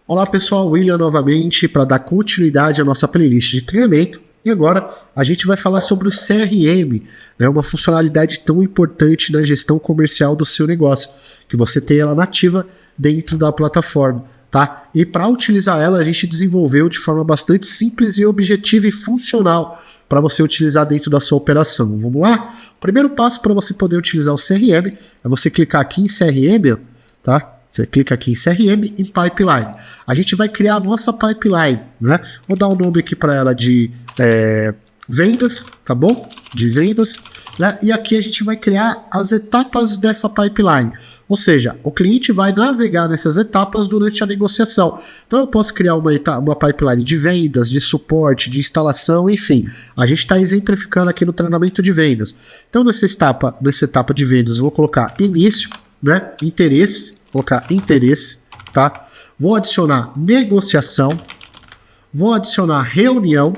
Olá pessoal, William novamente para dar continuidade à nossa playlist de treinamento. E agora a gente vai falar sobre o CRM, né, uma funcionalidade tão importante na gestão comercial do seu negócio, que você tem ela nativa dentro da plataforma. Tá? E para utilizar ela, a gente desenvolveu de forma bastante simples e objetiva e funcional para você utilizar dentro da sua operação. Vamos lá? O primeiro passo para você poder utilizar o CRM é você clicar aqui em CRM, tá? Você clica aqui em CRM, em Pipeline. A gente vai criar a nossa pipeline, né? Vou dar um nome aqui para ela de vendas, tá bom? De vendas, né? E aqui a gente vai criar as etapas dessa pipeline. Ou seja, o cliente vai navegar nessas etapas durante a negociação. Então eu posso criar uma pipeline de vendas, de suporte, de instalação, enfim. A gente está exemplificando aqui no treinamento de vendas. Então nessa etapa de vendas eu vou colocar início, né? Interesse. Colocar interesse, tá? Vou adicionar negociação, vou adicionar reunião,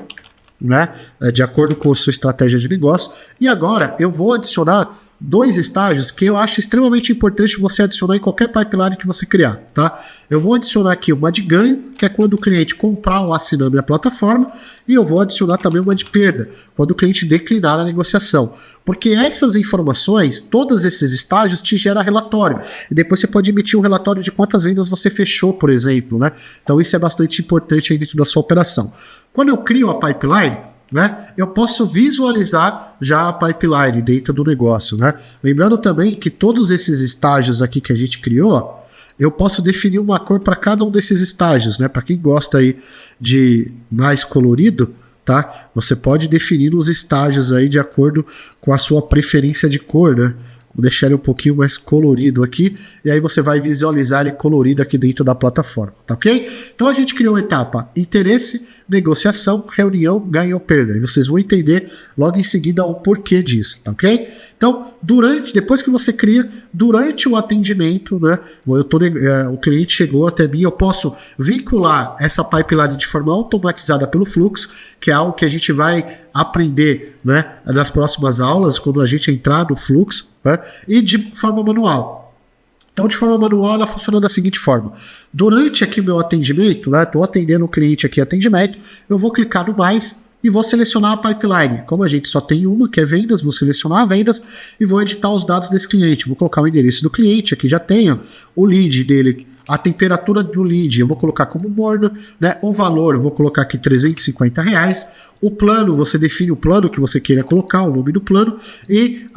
né? De acordo com a sua estratégia de negócio. E agora eu vou adicionar dois estágios que eu acho extremamente importante você adicionar em qualquer pipeline que você criar, tá? Eu vou adicionar aqui uma de ganho, que é quando o cliente comprar ou assinar minha plataforma, e eu vou adicionar também uma de perda, quando o cliente declinar a negociação. Porque essas informações, todos esses estágios te geram relatório, e depois você pode emitir um relatório de quantas vendas você fechou, por exemplo, né? Então isso é bastante importante aí dentro da sua operação. Quando eu crio a pipeline, né, eu posso visualizar já a pipeline dentro do negócio, né? Lembrando também que todos esses estágios aqui que a gente criou, eu posso definir uma cor para cada um desses estágios, né? Para quem gosta aí de mais colorido, tá? Você pode definir os estágios aí de acordo com a sua preferência de cor, né? Vou deixar ele um pouquinho mais colorido aqui, e aí você vai visualizar ele colorido aqui dentro da plataforma, tá ok? Então a gente criou a etapa interesse, negociação, reunião, ganho ou perda. E vocês vão entender logo em seguida o porquê disso, tá ok? Então, depois que você cria, durante o atendimento, né, o cliente chegou até mim, eu posso vincular essa pipeline de forma automatizada pelo fluxo, que é algo que a gente vai aprender, né, nas próximas aulas, quando a gente entrar no fluxo, né, e de forma manual. Então, de forma manual, ela funciona da seguinte forma. Durante aqui meu atendimento, né, estou atendendo o cliente aqui atendimento, eu vou clicar no mais e vou selecionar a pipeline. Como a gente só tem uma, que é vendas, vou selecionar a vendas e vou editar os dados desse cliente. Vou colocar o endereço do cliente, aqui já tenho o lead dele, a temperatura do lead, eu vou colocar como morno, né? O valor, eu vou colocar aqui R$350. O plano, você define o plano que você queira colocar, o nome do plano e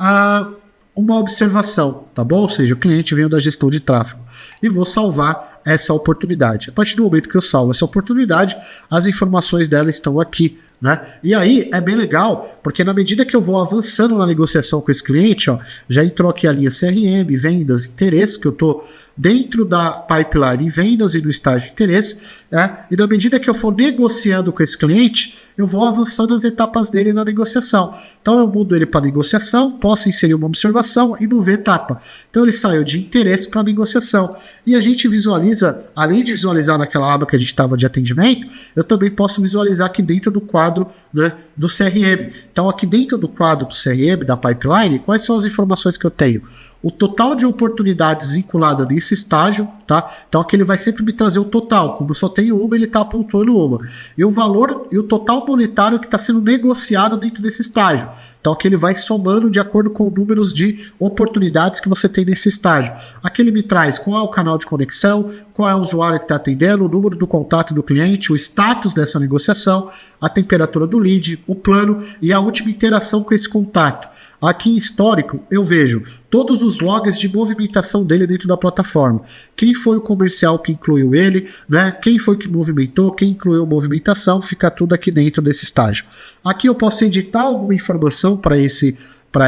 uma observação, tá bom? Ou seja, o cliente veio da gestão de tráfego. E vou salvar essa oportunidade. A partir do momento que eu salvo essa oportunidade, as informações dela estão aqui, né? E aí é bem legal, porque na medida que eu vou avançando na negociação com esse cliente, ó, já entrou aqui a linha CRM, vendas, interesse, que eu estou dentro da pipeline em vendas e no estágio de interesse, né? E na medida que eu for negociando com esse cliente, eu vou avançando as etapas dele na negociação. Então eu mudo ele para negociação, posso inserir uma observação e não ver etapa. Então ele saiu de interesse para negociação. E a gente visualiza, além de visualizar naquela aba que a gente estava de atendimento, eu também posso visualizar aqui dentro do quadro, né, do CRM. Então aqui dentro do quadro do CRM, da pipeline, quais são as informações que eu tenho? O total de oportunidades vinculadas nesse estágio, tá? Então aqui ele vai sempre me trazer o total. Como eu só tenho uma, ele está pontuando uma. E o valor e o total monetário que está sendo negociado dentro desse estágio. Então aqui ele vai somando de acordo com números de oportunidades que você tem nesse estágio. Aqui ele me traz qual é o canal de conexão, qual é o usuário que está atendendo, o número do contato do cliente, o status dessa negociação, a temperatura do lead, o plano e a última interação com esse contato. Aqui em histórico eu vejo todos os logs de movimentação dele dentro da plataforma. Quem foi o comercial que incluiu ele, né? Quem foi que movimentou, quem incluiu a movimentação, fica tudo aqui dentro desse estágio. Aqui eu posso editar alguma informação para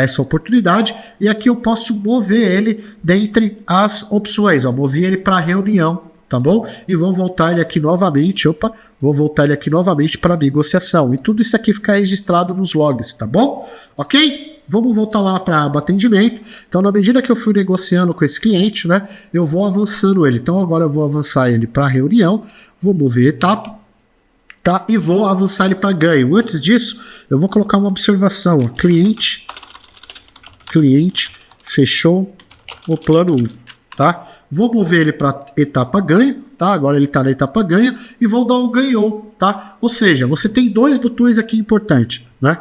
essa oportunidade e aqui eu posso mover ele dentre as opções. Ó, movi ele para reunião, tá bom? E vou voltar ele aqui novamente, para negociação. E tudo isso aqui fica registrado nos logs, tá bom? Ok? Vamos voltar lá para aba atendimento. Então, na medida que eu fui negociando com esse cliente, né, eu vou avançando ele. Então, agora eu vou avançar ele para reunião, vou mover etapa, tá? E vou avançar ele para ganho. Antes disso, eu vou colocar uma observação. Ó, cliente fechou o plano 1, tá? Vou mover ele para etapa ganho, tá? Agora ele está na etapa ganha e vou dar um ganhou, tá? Ou seja, você tem dois botões aqui importantes, né?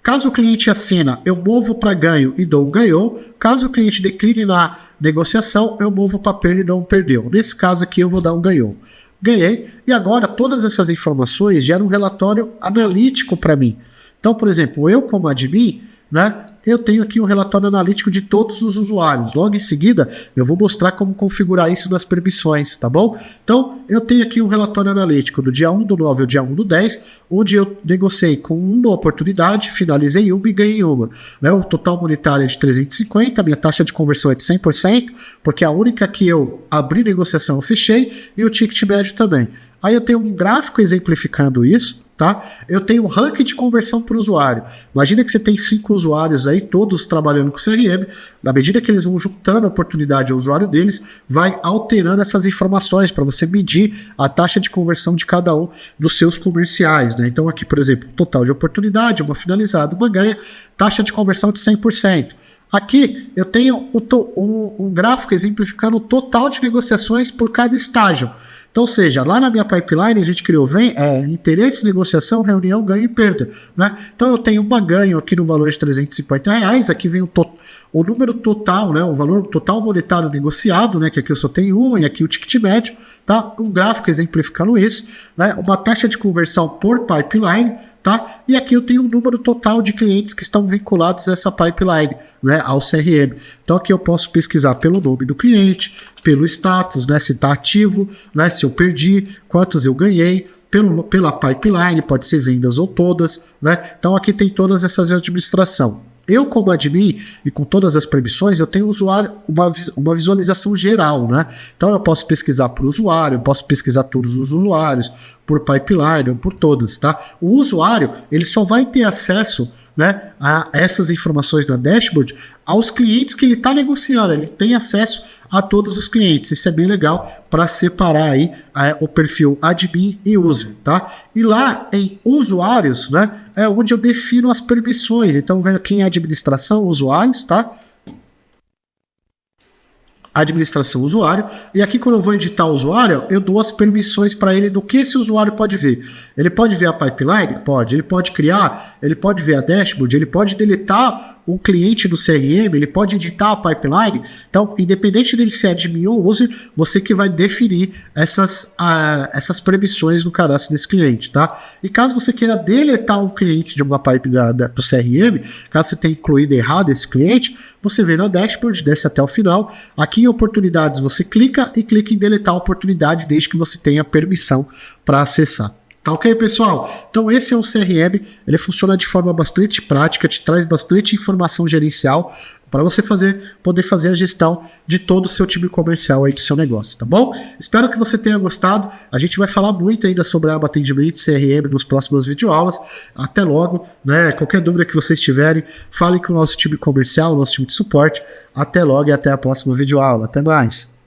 Caso o cliente assina, eu movo para ganho e dou um ganhou. Caso o cliente decline na negociação, eu movo para perda e dou um perdeu. Nesse caso aqui eu vou dar um ganhou. Ganhei, e agora todas essas informações geram um relatório analítico para mim. Então, por exemplo, eu como admin, né, eu tenho aqui um relatório analítico de todos os usuários. Logo em seguida, eu vou mostrar como configurar isso nas permissões, tá bom? Então, eu tenho aqui um relatório analítico do dia 1/9 ao dia 1/10, onde eu negociei com uma oportunidade, finalizei uma e ganhei uma. Né? O total monetário é de 350, a minha taxa de conversão é de 100%, porque a única que eu abri negociação eu fechei, e o ticket médio também. Aí eu tenho um gráfico exemplificando isso, tá? Eu tenho um ranking de conversão por usuário. Imagina que você tem 5 usuários aí, todos trabalhando com CRM. Na medida que eles vão juntando a oportunidade ao usuário deles, vai alterando essas informações para você medir a taxa de conversão de cada um dos seus comerciais, né? Então aqui, por exemplo, total de oportunidade, uma finalizada, uma ganha, taxa de conversão de 100%. Aqui eu tenho um gráfico exemplificando o total de negociações por cada estágio. Então, ou seja, lá na minha pipeline a gente criou interesse, negociação, reunião, ganho e perda, né? Então eu tenho uma ganho aqui no valor de R$350, aqui vem o número total, né? O valor total monetário negociado, né? Que aqui eu só tenho uma, e aqui o ticket médio, tá? Um gráfico exemplificando isso, né? Uma taxa de conversão por pipeline, tá? E aqui eu tenho o número total de clientes que estão vinculados a essa pipeline, né, ao CRM. Então aqui eu posso pesquisar pelo nome do cliente, pelo status, né, se está ativo, né, se eu perdi, quantos eu ganhei, pela pipeline, pode ser vendas ou todas, né? Então aqui tem todas essas administração. Eu, como admin e com todas as permissões, eu tenho uma visualização geral, né? Então eu posso pesquisar por usuário, eu posso pesquisar todos os usuários, por pipeline, por todas, tá? O usuário, ele só vai ter acesso, né, a essas informações na dashboard aos clientes que ele está negociando. Ele tem acesso a todos os clientes. Isso é bem legal para separar aí o perfil admin e user, tá? E lá em usuários, né, é onde eu defino as permissões. Então vem aqui em administração, usuários, tá? Administração usuário, e aqui quando eu vou editar o usuário, eu dou as permissões para ele do que esse usuário pode ver. Ele pode ver a pipeline? Pode. Ele pode criar, ele pode ver a dashboard, ele pode deletar o cliente do CRM, ele pode editar a pipeline. Então, independente dele ser admin ou user, você que vai definir essas permissões no cadastro desse cliente, tá? E caso você queira deletar um cliente de uma pipe do CRM, caso você tenha incluído errado esse cliente, você vem na dashboard, desce até o final. Aqui em oportunidades você clica em deletar a oportunidade desde que você tenha permissão para acessar. Tá ok, pessoal? Então esse é o CRM, ele funciona de forma bastante prática, te traz bastante informação gerencial para você poder fazer a gestão de todo o seu time comercial aí do seu negócio, tá bom? Espero que você tenha gostado. A gente vai falar muito ainda sobre aba atendimento CRM nos próximos videoaulas. Até logo, né? Qualquer dúvida que vocês tiverem, falem com o nosso time comercial, o nosso time de suporte. Até logo e até a próxima videoaula. Até mais!